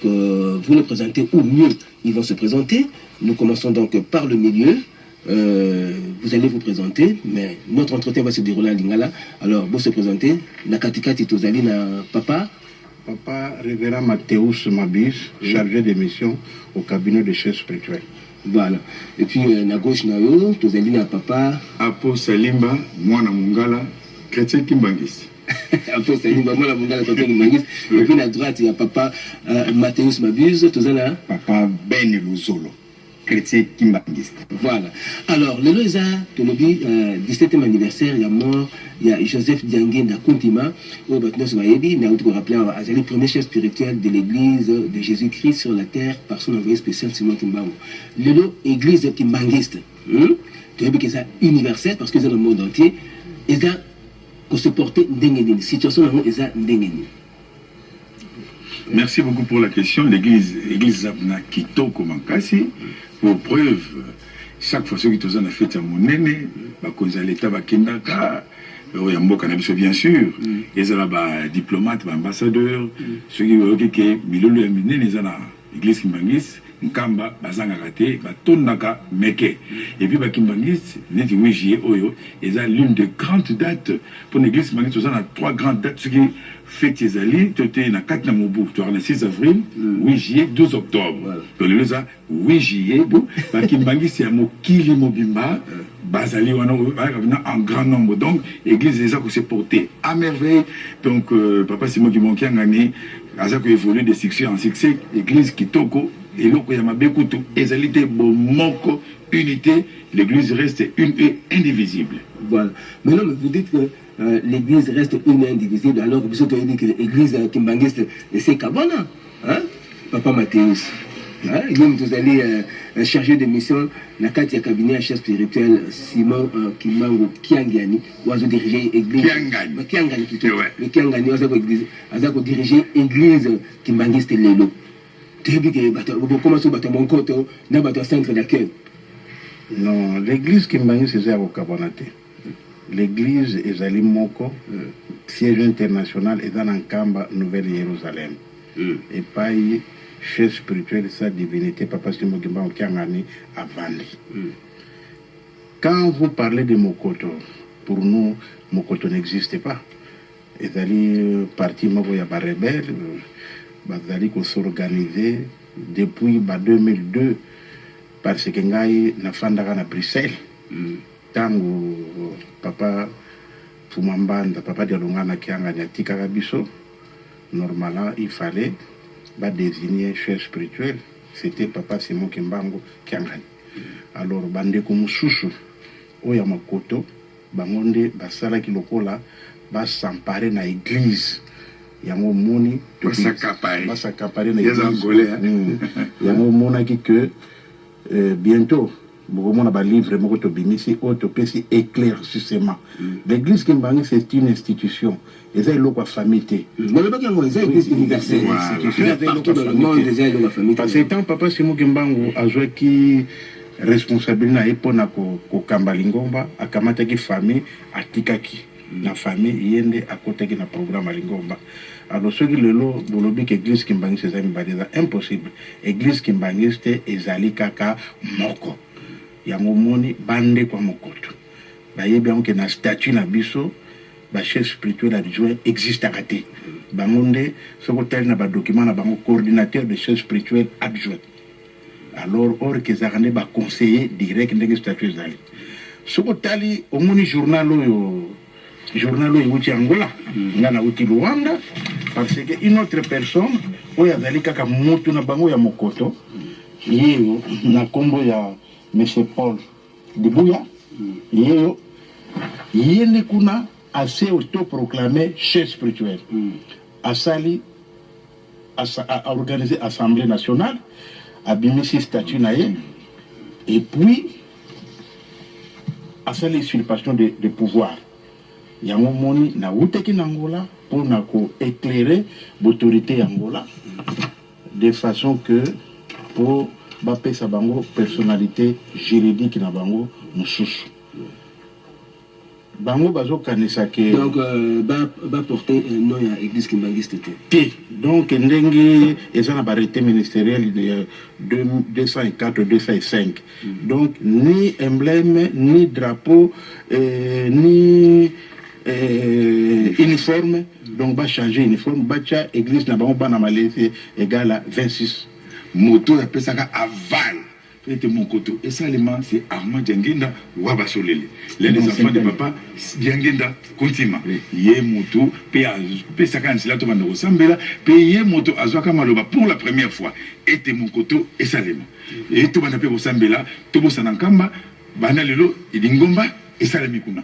vous les présentez ou mieux ils vont se présenter. Nous commençons donc par le milieu. Vous allez vous présenter, mais notre entretien va se dérouler à Lingala. Alors, vous se présentez. Na katikati tozali na papa. Papa révérend Mathéus Mabis, chargé de mission au cabinet de chef spirituel. Voilà. Et puis, na gauche na yo, tozali na papa. Apo Salimba, Mwana Mungala, chrétien Kimbangis. Apo Salimba, Mwana Mungala, chrétien Kimbangis. Et puis, à droite, il y a papa Mathéus Mabis, tozali na Papa Ben Luzolo, chrétien Kimbangis. Voilà. Alors, le Loïsa, Tonobi, 17e anniversaire, il y a mort, il y a Joseph Diangué Nakuntima, au Batnos Maïbi, mais on rappeler à le premier chef spirituel de l'église de Jésus-Christ sur la terre par son envoyé spécial Simon Kimbango. Le lot église Kimbangiste, Tonobi qui est universel parce que c'est dans le monde entier, et ça, qu'on se portait d'engeni, situation dans le monde, et ça, d'engeni. Merci beaucoup pour la question. L'église Zabna Kitoko Mankasi, pour preuve, chaque fois que tu as fait à mon aîné, à l'État Kendaka, bien sûr, ils ont des diplomates, des ambassadeurs, ceux qui ont été milolo ya minene zana église Kimbangis, Nkamba, Bazanga Kate, Batonaka, Meke. Et puis Kimbangis, le 8 juillet, ils ont l'une des grandes dates pour l'église Kimbangis. Ils ont 3 grandes dates, ce qui fait les alliés, tu es na 4 Namoubou, tu as le 6 avril, 8 juillet, 12 octobre. Donc les 8 juillet, Kimbangis, c'est un mot Kili Mobimba, Bazali, en grand nombre. Donc, l'église déjà qui s'est portée à merveille. Donc, papa Simon qui manquait en année, à ça évolué de succès en succès, l'église Kitoko, et l'autre Yamabekutu, égalité, Bomoko, unité, l'église reste une et indivisible. Voilà. Maintenant, vous dites que l'église reste une et indivisible, alors que vous avez dit que l'église Kimbangiste, c'est Kabana, hein? Papa Mathéus. Vous allez chargé de mission, la carte du cabinet chef spirituel Simon Kimbango Kiangani, ou à diriger l'église. Kiangani plutôt. Le Kiangani, à diriger l'église Kimbangiste Lelo. Comment ça va mon côté, dans votre centre d'accueil? Non, l'église Kimbangiste est au Kabonate. L'église est à Moko, siège international est dans Nkamba, Nouvelle-Jérusalem. Et pas chef spirituel, sa divinité, Papa Simon Kimbango Kiangani, à Vandi. Quand vous parlez de Mokoto, pour nous, Mokoto n'existe pas. Et d'aller parti Mokoya rebelle, d'aller s'organiser depuis 2002, parce que Ngaï n'a fandaka na Bruxelles. Tango Papa Fumambanda, Papa Dialongana Kiangani a Tikarabiso, normalement, il fallait désigner chef spirituel, c'était Papa Simon Kimbango Kiangani. Alors, bande comme Soussou, Oyamakoto, Bangonde, Basala Kilokola, va s'emparer dans l'église. Yango moni, va s'accaparer dans l'église. Yango mona qui que bientôt, on a un livre, éclaircissement. L'église Kimbangi, c'est une institution. Et c'est une famille. Parce que tant Papa Simon Kimbangu a joué qui responsabilité pour Kambalingomba, à Kamataki famille, à Tikaki. La famille, yende à côté de la programme à Lingomba. Alors, ceux qui le lot, bolobi que l'église Kimbangi, c'est impossible. L'église Kimbangi, c'est Ezali Kaka Moko. Yango moni bande kwa mokoto. Bayebi yango na statut na biso, ba chef spirituel adjoint existe à rater. Bangonde, ce côté na ba document na bango coordinateur de chef spirituel adjoint. Alors, or que zarane ba conseiller direct ndenge statut zali. Ce côté au moni journal uti Angola, ngana uti Luanda, parce que une autre personne, oya zali kaka moto na bango ya mokoto, yeo na kombo ya Monsieur Paul Dibouya, yene kuna assez autoproclamé chef spirituel. Asali a organisé Assemblée nationale, a bimisi statut naïe, et puis asali usurpation de pouvoir. Yango moni na uteki n'Angola pour na ko éclairer l'autorité Angola de façon que pour Bapé Sabango, personnalité juridique na bango mususu. bango bazokanisa ke donc ba porter un nom à église kimbangiste te donc ndenge eza na arrêté ministériel de 204 205 donc ni emblème ni drapeau ni uniforme donc ba changer uniforme bacha église na bango bana malaisie égal à 26 moto ya pesaka aval était mon koto et ça c'est Armand Diangenda Waba Solele l'un des enfants de papa Diangenda Kontima yé moto pe sakana sila to bando sambela pe yé moto azwaka maloba pour la première fois était mon koto et salema et to banda pe sambela to bosana nkamba bana lelo idingomba et salemi kuna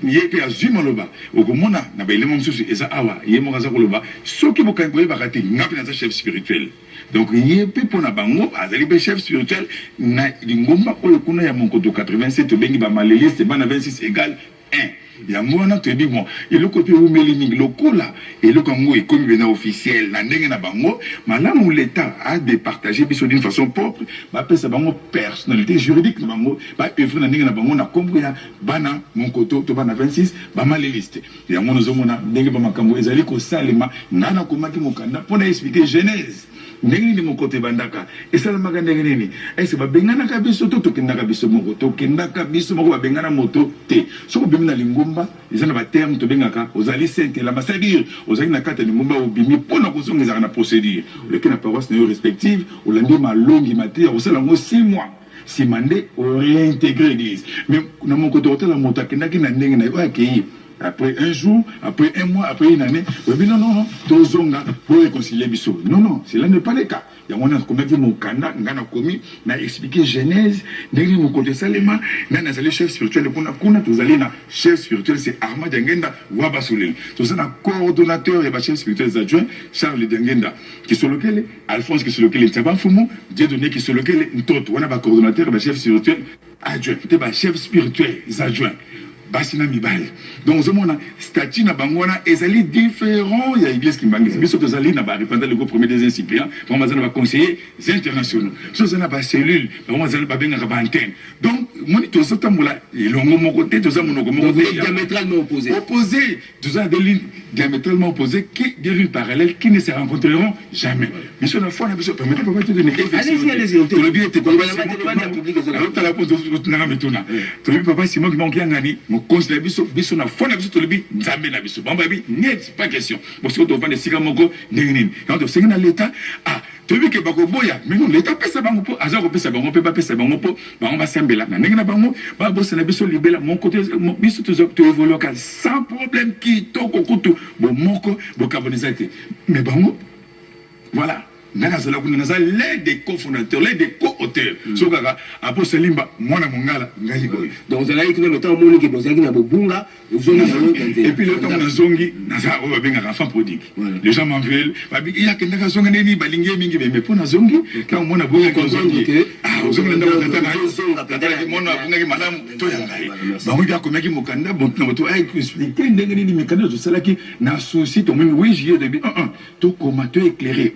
yé pe azwi maloba okomona na ba elemo msusu eza awa yé mo kaza koloba soki bokangoye bakati ngapi na chef spirituel. Donc, il y a pour na bango, azali be chef spirituel, na lingomba oyo kuna ya monkoto 87, bengi ba maléliste, bana 26 égale 1. Ya mwana te bi bon, et le côté où melining lokola, et le Congo est comme bien officiel, na ndenge na bango, malamu l'État a départagé biso d'une façon propre, ba pesa bango personnalité juridique na bango, ba œuvre na ndenge na bango na kombo ya bana monkoto to bana 26, ba maléliste. Ya mwana zo mona ndenge ba makambo ezali ko salema, ngana komaki mokanda pona expliquer Genèse. Ndenge ni mokote bandaka esalamaka ndenge nini ese babenganaka biso to tokendaka biso moko tokendaka biso moko babengana moto te soko bimi na lingomba eza na baterme tobengaka ozali sainte la c'est-à-dire ozali na kata lingomba obimi mpona kozongezaka na procédure oleki na paroisse na yo respective olandi malongi mateya osala yango 6 mois simande oréintégré l'église mais na mokote otala moto akendaki na ndenge na yo akei après un jour, après un mois, après une année, non, tozonga pour réconcilier biso. Non, cela n'est pas le cas. Il y a un commis mon canard, ngana commis, n'a expliqué Genèse, n'ayez mon côté salema, n'a allé chef spirituel de kuna, tous allez na chef spirituel, c'est Armand Diangenda, Waba Solele. Tous un coordonnateur et chef spirituel adjoint, Charles Diangenda, qui sont lequel, Alphonse qui sont lequel, Tchaban Foumou, Dieudonné qui sont lequel, Ntoto, on a un coordonnateur et chef spirituel adjoint, peut-être chef spirituel adjoint. Basina mibali donc ce moment statut na bangwana ezali différent ya église kimbangisi biso tozali na ba répandant le groupe premier des incipients pour mazana ba conseillers internationaux so zana ba cellule ba mazana ba benga ba antenne donc moni tozota mula elongo moko te toza monoko moko te diamétralement opposé toza des lignes diamétralement opposées qui des lignes parallèles qui ne se rencontreront jamais biso na foi na biso permettez pas te donner allez-y to le bien te ko alors ta la pose na metuna to le papa Simon qui manque ngani conseiller biso na fona biso to lebi nzambe na biso bamba bi net pas question parce que to vendre sika moko ndengini quand to senga na l'état to bi ke bako boya mais non l'état pesa bango po aza ko pesa bango pe ba pesa bango po bango ba sembela na ndengina bango ba bossa na biso libela mon côté biso to évoluer sans problème qui to ko kutu bo moko bo carbonisate mais bango voilà l'un des cofondateurs, l'un des co-auteurs. Donc, vous avez dit que vous avez et puis le temps de Zongi, enfant prodigue. Les gens m'en veulent. Il y a quelqu'un qui a dit mais pour Zongi, quand on a besoin de Zongi,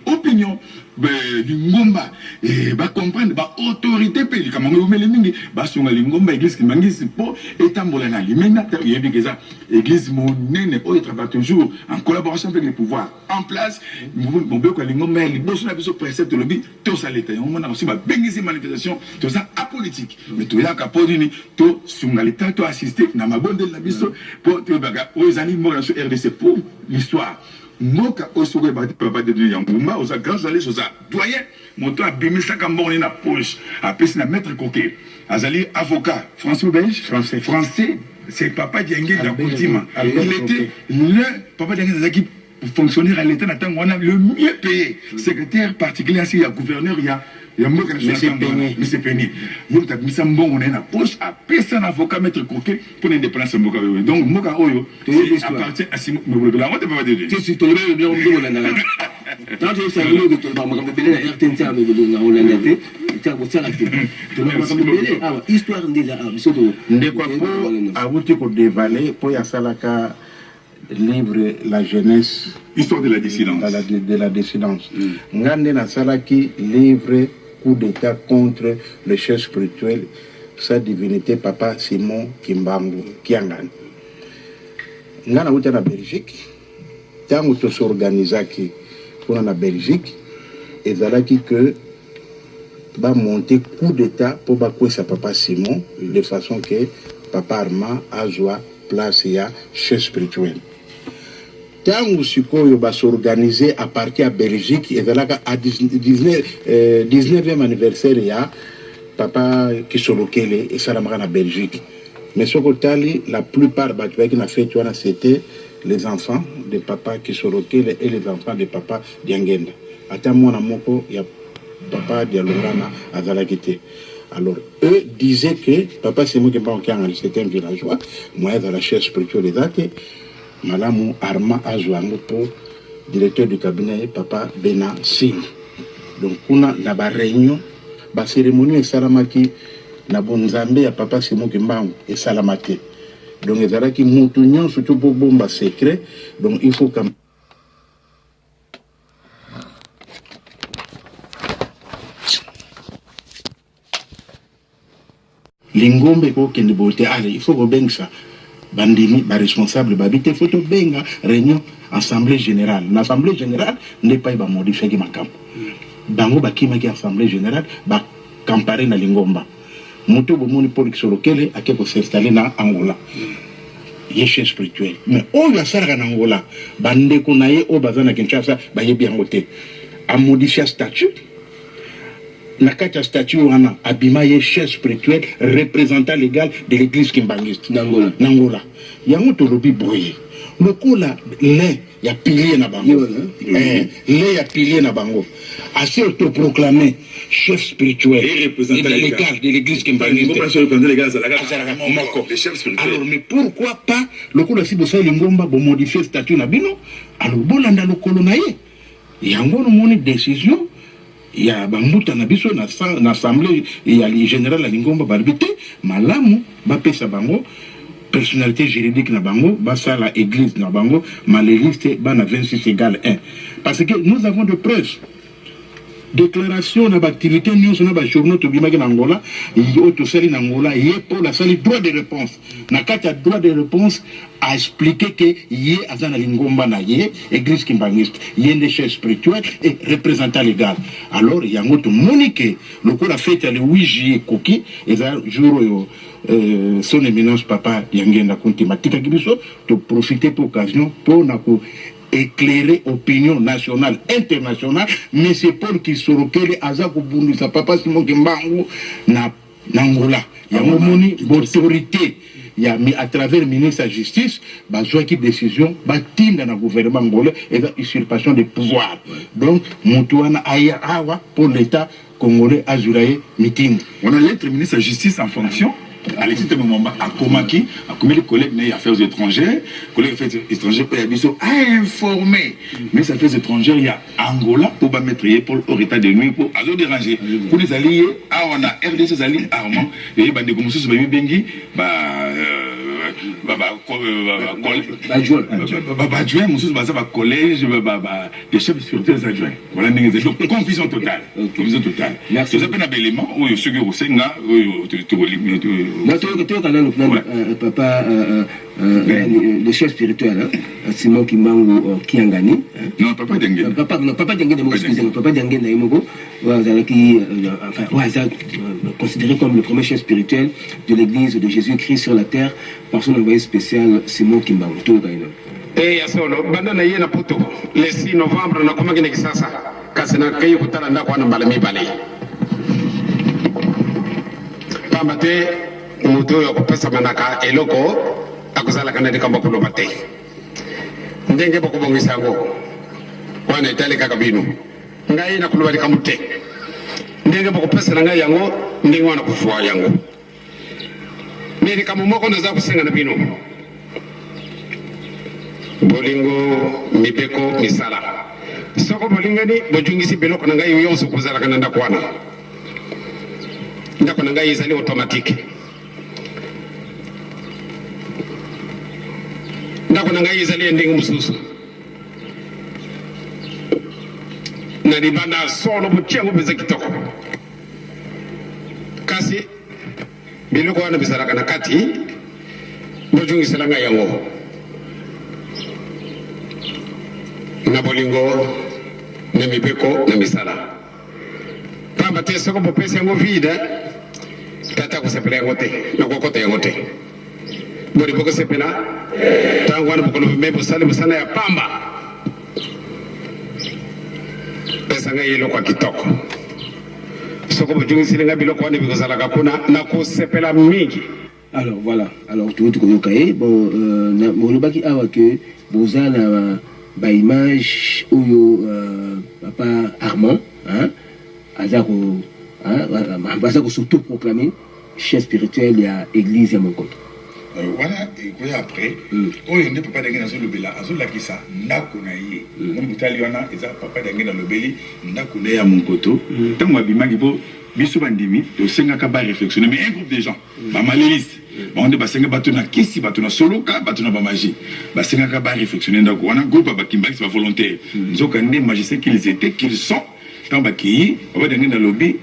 opinion du ngomba et ba comprendre ba autorité pe likamanga umele mingi ba songa lingomba église kimangisi po etambola na limena yebikeza église monene o travaille toujours en collaboration avec les pouvoirs en place mon beko lingomba liboso na biso précepte lobi to saleta on mona aussi ba bengisi manifestation to ça apolitique mais to yaka podini to sunga l'état to assister na mabonde na biso po to baga o ezali mo sur RDC pour l'histoire Moka Osogo Bati Papa de Yangumba, aux grands allées, aux doyen, mon temps a bimé sa cambone na poche, a pris na maître coquet, Azali avocat, français, c'est Papa Diangé de la Kontima. Il était le Papa Diangé qui fonctionnaire à l'État, on a le mieux payé, secrétaire particulier, il y a gouverneur, il y a mais c'est pénible. Donc, tu as mis ça bon, on est dans la poche, à personne avocat mettre coquet pour l'indépendance. Donc, Moka Oyo, ça appartient à Simon. Mais vous ne l'avez pas dit. Si tu le bien, on l'a dit. Quand je suis arrivé, je suis allé à histoire livre la jeunesse, histoire de la dissidence. De la dissidence. Ngande na salaki livre coup d'état contre le chef spirituel, sa divinité Papa Simon Kimbangu Kiangani. ngana uta na Belgique tango to s'organisaki pour na Belgique ezalaki que va monter coup d'état pour bakwesa papa Simon de façon que papa Armand azwa place ya chef spirituel. Tango sikoyo va s'organiser à partir à Belgique ezalaka à 19e anniversaire ya papa Kisolokele et salamaka na Belgique. Mais ce côté, la plupart qui n'a fait c'était les enfants de papa Kisolokele et les enfants de papa Diangenda. Attends moi namoko ya papa Dialorana Azalakite. Alors eux disaient que papa c'est moi qui m'a c'était un villageois, moi dans la chaise spirituelle des dates, Malamu Arma Azouango pour directeur du cabinet papa Bena Singh. Donc on a la réunion, la cérémonie et salamaki na bonzambe ya papa Simon Kimbangu et salamate. Donc il y a qui montunyon surtout pour bomba secret. Donc il faut comme Lingombe ko kende bolte ale il faut que ça bandini ba responsable ba bité photo benga réunion assemblée générale. L'assemblée générale n'est pas ba modifier ki makam. Bango ba kima ki assemblée générale ba camparer na Lingomba. Moto bomoni Paul Kisolokele akeko s'installer na Angola. Yeshe spirituel. Mais o la sara na Angola bande ko na ye o bazana Kinshasa ba yebi angote. A modifier statut na kati ya statut wana abima ye chef spirituel représentant légal de l'église kimbangiste Nangola. Yango to lobi boye. Lokola le ya pilier na bango. Le ya pilier na bango. Assez autoproclamé chef spirituel et représentant légal de l'église kimbangiste. Alors mais pourquoi pas lokola si bosa lingomba bo modifier statut na bino alors bolanda lokolo na ye. Yango no moni décision il y a Bambuta Nabiso, l'Assemblée, il y a le général à Lingomba Barbité, Malamu, Bapé Sabango, personnalité juridique Nabango, Bassa la église Nabango, Maléliste, Bana 26 égale 1. Parce que nous avons de preuves. Déclaration d'activité, nous avons des journaux de Bimag en Angola, il y a autre salle en Angola, il y a pour la salle droit de réponse. Nakata droit de réponse a expliqué que il y a Azana Lingomba na y église kimbangiste, il y a des chefs spirituels et représentants légaux. Alors il y a un autre monique, le cours a fait le 8 juillet Koki, et ça jour son éminence papa Yangenda Kunti Matika Gibiso, de profiter pour l'occasion pour nous éclairer opinion nationale, internationale, mais c'est Paul Kisolokele Azako Bundu, sa papa Simon Kimbangu, na Angola. Il y a une autorité, il y a à travers le ministre de la Justice, il y a une décision, il y a un gouvernement angolais et une usurpation des pouvoirs. Donc, Moutouana Aya Awa pour l'État congolais Azuraï meeting. On a l'être ministre de la Justice en fonction. Alexis Temomamba a commis les collègues des affaires étrangères, collègues affaires étrangères a informé mais ça affaires étrangères il y a Angola pour mettre pour au état de nuit pour à déranger pour les alliés on a RDC alliés armement et bah des commencer sur bengi collège des chefs spirituels adjoints voilà donc confusion totale merci ça peine élément où ceux qui osenga papa le chef spirituel Simon Kimbangu Kiangani non papa Diangenda papa Diangenda Imoko qui enfin considéré comme le premier chef spirituel de l'église de Jésus-Christ sur la terre par son envoyé spécial Simon Kimbangu ya solo bandana yena puto le 6 novembre na kuma gine kisasa kasina kai kutala ndako na malami bale pambate muto yo kupesa manaka eloko akusala kana de kamba kulo mate ndenge boko bongisa ngo wana itali kaka binu ngai na kulo bali kamute ndenge boko pesa ngai yango ndenge wana kufua yango neri kama moko na za kusenga na binu bolingo mibeko misala soko bolingani bojungisi beloko na ngai yonso kuzala kana ndakwana ndako na ngai izali automatique ndako na ngai izali ndingi mususu na libanda solo buchengo beza kitoko kasi biloko wana bizala kana kati bojungisi la ngai yango na bolingo na mibeko na misala pamba te soko popesa yango vide tata kusepela yango te na kokota yango te bodi boko sepela tangu wana boko mebo sale musana ya pamba pesa nga yelo kwa kitoko soko bojungi silinga biloko wana bikozala kakuna na kusepela mingi. Alors voilà, alors tout le bon molobaki awa que boza na ba image oyo papa Armand hein azako bazako s'auto-proclamer chef spirituel ya église ya Monkoto. Voilà, et puis après, oyo nde papa dangi nazo lobela azo lakisa ndako na ye. Mon butali wana eza papa dangi na lobeli ndako na ya Monkoto. Tango abimaki bo biso bandimi to senga ka ba réflexionner mais un groupe de gens ba maléliste on est basenga bato na kisi bato na soloka bato na ba magie basenga ka ba réflexionner ndako wana groupe ba kimbaki ba volontaire nzoka nde magicien qu'ils étaient qu'ils sont tant ba ki papa dangi na lobby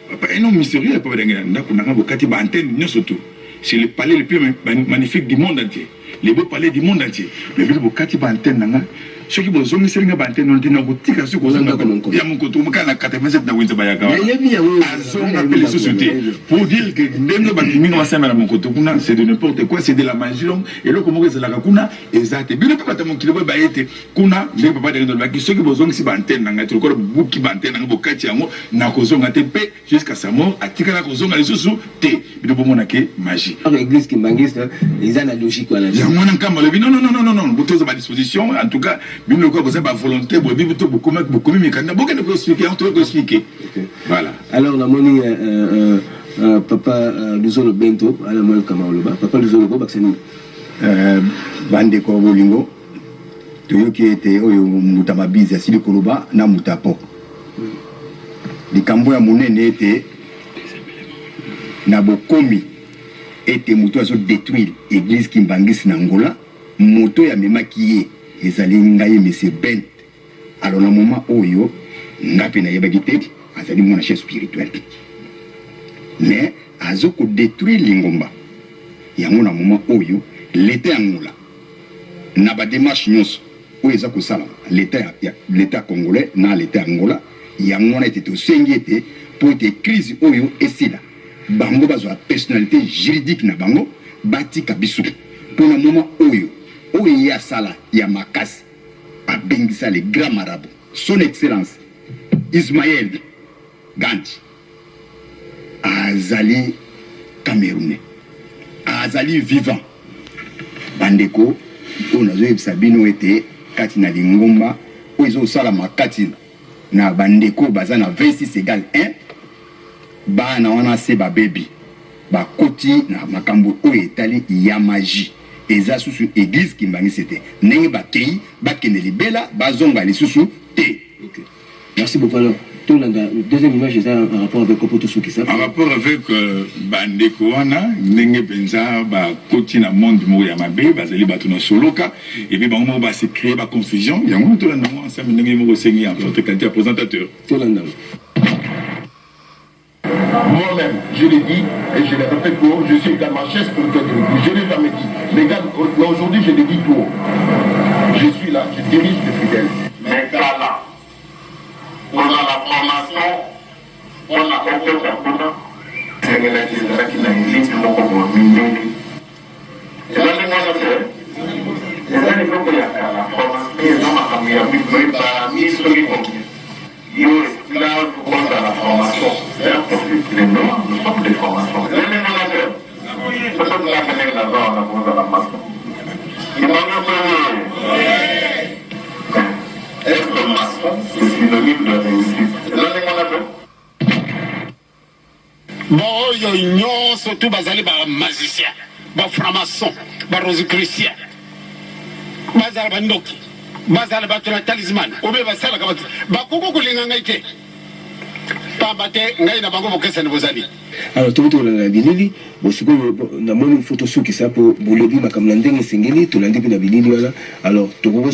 papa un homme mystérieux papa dangi na ndako na ko kati ba antenne nyoso tout. C'est le palais le plus magnifique du monde entier. Les beaux palais du monde entier. Mais vous avez une antenne. Ceux qui ont besoin de faire une antenne, on dit que c'est pour dire que c'est de n'importe quoi, c'est de la magie. Et là, comment c'est la Kakuna, exact. Bien, pas tellement qu'il va être Kuna, je ne peux pas dire que ceux qui ont besoin de faire une antenne, tu regardes beaucoup qui antenne, un bocati, n'a causé un TP jusqu'à sa mort, à Tika causé un sous T. Il faut magie. L'église qui m'engage, les analogies quoi. Non, vous à disposition. En tout cas, vous avez la volonté, vous avez beaucoup de mécanismes. Beaucoup de expliquer, on peut expliquer. Voilà. Alors, on a moni papa Luzolo Bento, à la moelle Kamaoloba. Papa Luzolo Boba, c'est nous. Bande Kobolingo, Toyo qui était au Mutamabiz, Sili Koloba, na Mutapo. Les Kamboya Mounene était Nabokomi. Était moto à détruire l'église Kimbangis Nangola, moto ya mema qui est ezali ngai monsieur Ben. Alors na moment oyo ngapi na yebaki tete azali mon chef spirituel. Mais azoko détruire lingomba. Yango na moment oyo l'état angola. Na ba démarche nyonso oyo ezako sala l'état congolais na l'état angola yango na été osengete pour te crise oyo esila. Bango bazwa personnalité juridique na bango batika biso pour le moment oyo ya sala ya makasi abengisa le grand marabout son excellence Ismaël Ganti azali camerounais azali vivant bandeko onazo yebisa bino ete kati na lingomba oyo sala makati na bandeko baza na 26 égale 1 bana wana se ba baby ba koti na makambo oyo etali ya magie eza susu église Kimbangisi te ndenge bakei bakende libela bazonga lisusu te. Okay. Merci beaucoup. Alors deuxième image est en rapport avec Kopoto Soukisa. En rapport avec bandeko wana ndenge penza ba koti na monde mo ya mabe bazali bato na soloka et puis bango ba se créer ba confusion yango to la ndongo ensemble ndenge mo sengi en forte qualité de présentateur. To la ndongo. Moi-même, je l'ai dit et je l'ai répété pour eux, je suis également chef spirituel de l'église. Je l'ai jamais dit. Les gars, aujourd'hui, je l'ai dit pour eux. Je suis là, je dirige les fidèles. Mais là, on a la formation, on a fait un peu. C'est l'église qui n'a église, qui n'a pas de et là, les gens fait. Les gens, il faut qu'il y ait la formation. Ils ont mis sur les comptes. Ils ont esclaves contre la formation. C'est un profil. Les noirs, nous sommes des formations. Les managers, c'est ça que la finir là-bas, on a besoin de la masse. Ils m'ont être maçon, c'est synonyme de réussite. C'est là les managers. Bon, yo nyon surtout bazali ba magicien, ba franc-maçon, ba rosicrucien. Bazali ba ndoki. Bazali ba talisman. Obe basala ka ba koko kulinga ngaite. Pambate ngai na bango bokesa ni bozali. Alors tout le monde bilili, bosiko na moni photo Soukisa pour bolobi makamna ndenge sengeli to landi na bilili wala. Alors toko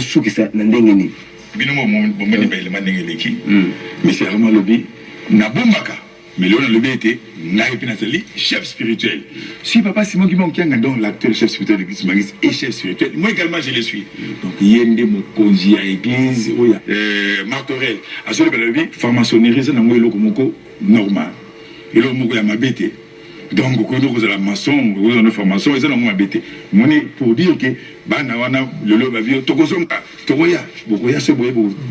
Soukisa na ndenge ni. Bino mo mo ni ba élément ndenge leki. Mais c'est vraiment lobi na bombaka. Mais là, on a le BT, chef spirituel. Si papa Simon Kimbangu qui est donc l'acteur chef spirituel de l'église Kimbangiste et chef spirituel, moi également je le suis. Donc il y a une conji à l'église, Martorel. À ce moment-là, franc-maçonnerie, c'est un normal. Et là, il y a ma BT. Donc, vous avez la maçon, vous avez une formation, et ça, on a bêté. Pour dire que, le lot va vivre,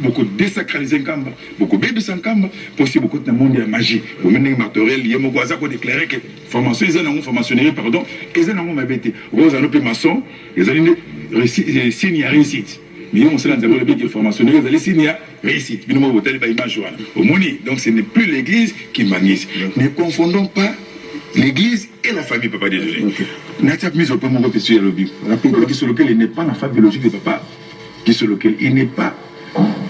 beaucoup désacraliser un camp, beaucoup bébé sans camp, possible beaucoup de monde de magie. Vous menez Martorel, il y a mon voisin qui déclarait que formation, ils ont une formationnerie, pardon, ils ont une bêté. Vous avez un maçon, ils ont une signe à réussite. Mais on sait là, d'abord, les formationnaires, ils ont signé à réussite. Donc, ce n'est plus l'église qui manise. Ne confondons pas l'église et la famille, papa, désolé. Nathalie mise au point mon sur le but. Rappelez-vous qui sur lequel il n'est pas la famille biologique de papa, qui sur lequel il n'est pas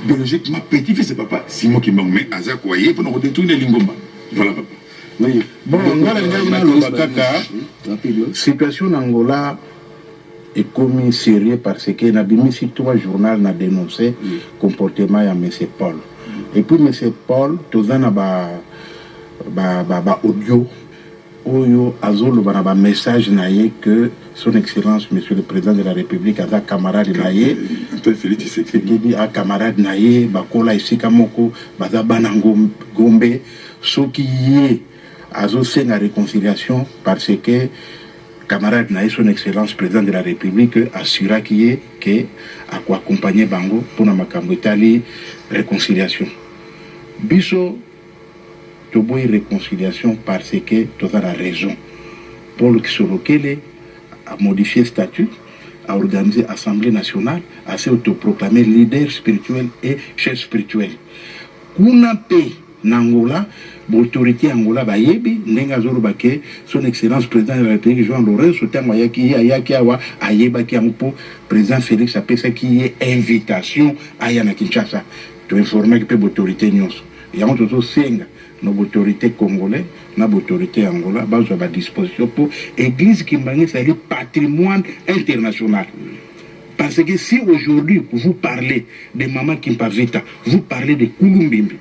biologiquement petit-fils de papa. Simon qui m'a mis à Zakouaye pour nous retourner l'ingomba. Voilà, papa. Oui. Bon, la situation en Angola est commis sérieux parce que Nabimisi, trois journaux a dénoncé le comportement de M. Paul. Et puis M. Paul, tout ça, audio. Oyo azolo banaba message naye que son excellence monsieur le président de la République a camarade naye qui dit à camarade naye bakola isika moko baza banango gombe soki yé azo senga réconciliation parce que camarade naye son excellence président de la République assura qui est que a quoi accompagner bango pour na makambo etali réconciliation biso une réconciliation parce que tu as la raison. Paul Kisolokele a modifié le statut, a organisé l'Assemblée nationale, a s'est autoproclamé leader spirituel et chef spirituel. Kuna pe Nangola, l'autorité Angola Bayebi, Nenga Zorobake, son excellence président de la République Jean Lorenzo, Tamayaki, Ayakiawa, Ayebaki Ampo, président Félix Apesa qui est invitation à Yana Kinshasa. Tu informer que l'autorité Nyos. Il y a un autre signe. Nos autorités congolaises, nos autorités angolaises, nous avons à disposition pour l'église Kimbangiste, c'est le patrimoine international. Parce que si aujourd'hui vous parlez de Maman Kimpavita, vous parlez de Kulumbimbi,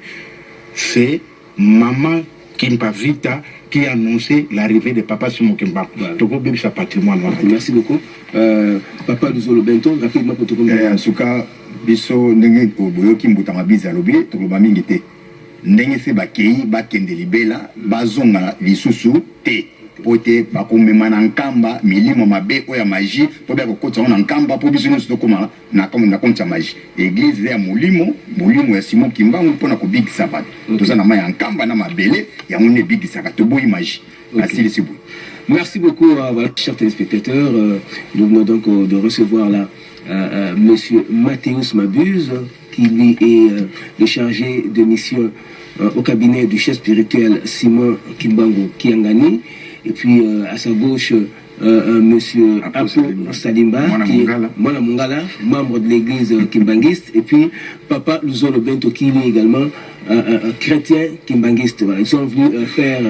c'est Maman Kimpavita qui a annoncé l'arrivée de Papa Simon Kimbangu. Voilà. C'est patrimoine. Merci beaucoup. Papa Luzolo Benton, rapidement pour tout le monde. En tout cas, biso ndenge oboyo kimbutama bizalobi, to bamingite. Ndenge se bakei bakende libela bazonga lisusu te pote bakomema na nkamba milimo mabe oya magie po bya kokotsa na nkamba po biso nyonso tokoma na konta magie église ya molimo ya Simon Kimbangu mpona kobikisa bato toza na ya nkamba na mabele ya ngone bikisaka toboyi magie asili sibu. Merci beaucoup, voilà, chers téléspectateurs. Nous venons donc de recevoir là monsieur Mathéus Mabuse, qui lui est le chargé de mission au cabinet du chef spirituel Simon Kimbangu Kiangani, et puis à sa gauche monsieur Apo Salimba, qui est Mwana Mungala, membre de l'église Kimbangiste, et puis Papa Luzolo Bento, qui est également chrétien Kimbangiste. Voilà. Ils sont venus faire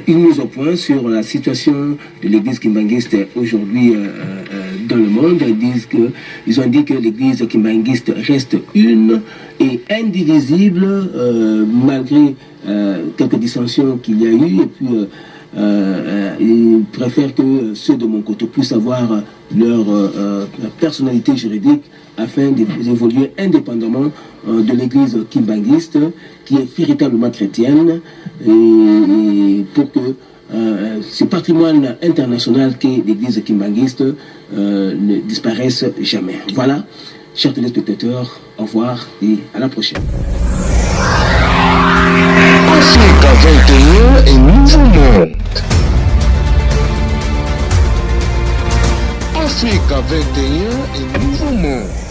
une mise au point sur la situation de l'église Kimbangiste aujourd'hui dans le monde. Ils ont dit que l'église Kimbangiste reste une et indivisible malgré quelques dissensions qu'il y a eu, et puis ils préfèrent que ceux de mon côté puissent avoir leur personnalité juridique afin d'évoluer indépendamment de l'église Kimbangiste, qui est véritablement chrétienne, et pour que ce patrimoine international qu'est l'église Kimbangiste ne disparaisse jamais. Voilà, chers téléspectateurs, au revoir et à la prochaine. Africa 21 et Nouveau Monde. Africa 21 et Nouveau Monde.